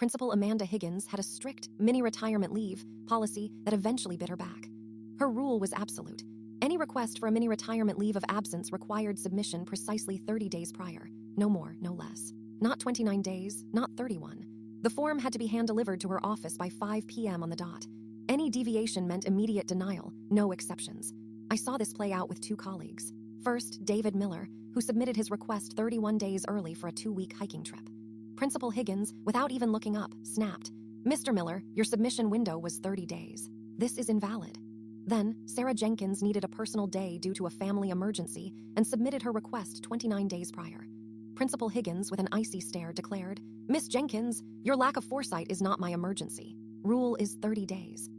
Principal Amanda Higgins had a strict mini-retirement leave policy that eventually bit her back. Her rule was absolute. Any request for a mini-retirement leave of absence required submission precisely 30 days prior. No more, no less. Not 29 days, not 31. The form had to be hand-delivered to her office by 5 p.m. on the dot. Any deviation meant immediate denial, no exceptions. I saw this play out with two colleagues. First, David Miller, who submitted his request 31 days early for a 2-week hiking trip. Principal Higgins, without even looking up, snapped, "Mr. Miller, your submission window was 30 days. This is invalid." Then, Sarah Jenkins needed a personal day due to a family emergency and submitted her request 29 days prior. Principal Higgins, with an icy stare, declared, "Miss Jenkins, your lack of foresight is not my emergency. Rule is 30 days."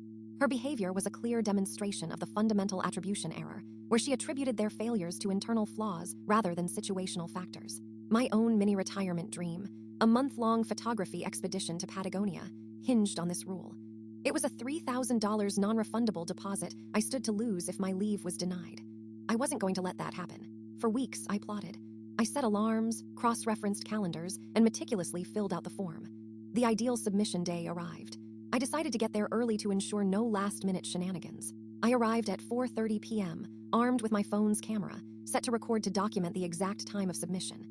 Her behavior was a clear demonstration of the fundamental attribution error, where she attributed their failures to internal flaws rather than situational factors. My own mini-retirement dream, a month-long photography expedition to Patagonia, hinged on this rule. It was a $3,000 non-refundable deposit I stood to lose if my leave was denied. I wasn't going to let that happen. For weeks, I plotted. I set alarms, cross-referenced calendars, and meticulously filled out the form. The ideal submission day arrived. I decided to get there early to ensure no last-minute shenanigans. I arrived at 4:30 p.m., armed with my phone's camera, set to record to document the exact time of submission.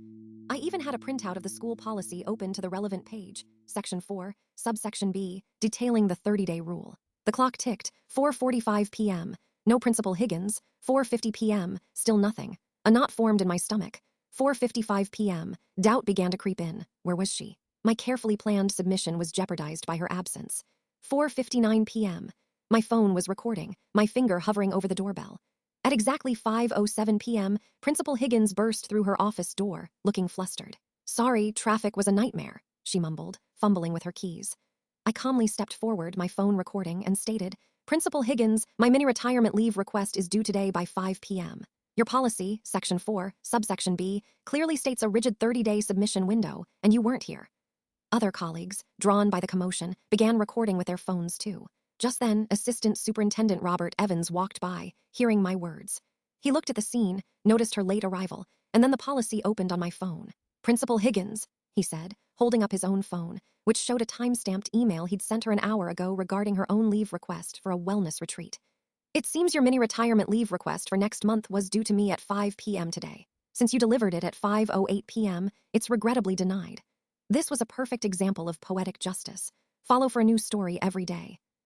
I even had a printout of the school policy open to the relevant page, Section 4, Subsection B, detailing the 30-day rule. The clock ticked, 4:45 p.m., no Principal Higgins, 4:50 p.m., still nothing. A knot formed in my stomach. 4:55 p.m., doubt began to creep in. Where was she? My carefully planned submission was jeopardized by her absence. 4:59 p.m., my phone was recording, my finger hovering over the doorbell. At exactly 5:07 p.m., Principal Higgins burst through her office door, looking flustered. "Sorry, traffic was a nightmare," she mumbled, fumbling with her keys. I calmly stepped forward, my phone recording, and stated, "Principal Higgins, my mini-retirement leave request is due today by 5 p.m. Your policy, Section 4, Subsection B, clearly states a rigid 30-day submission window, and you weren't here." Other colleagues, drawn by the commotion, began recording with their phones too. Just then, Assistant Superintendent Robert Evans walked by, hearing my words. He looked at the scene, noticed her late arrival, and then the policy opened on my phone. "Principal Higgins," he said, holding up his own phone, which showed a time-stamped email he'd sent her an hour ago regarding her own leave request for a wellness retreat. "It seems your mini-retirement leave request for next month was due to me at 5 p.m. today. Since you delivered it at 5:08 p.m., it's regrettably denied." This was a perfect example of poetic justice. Follow for a new story every day.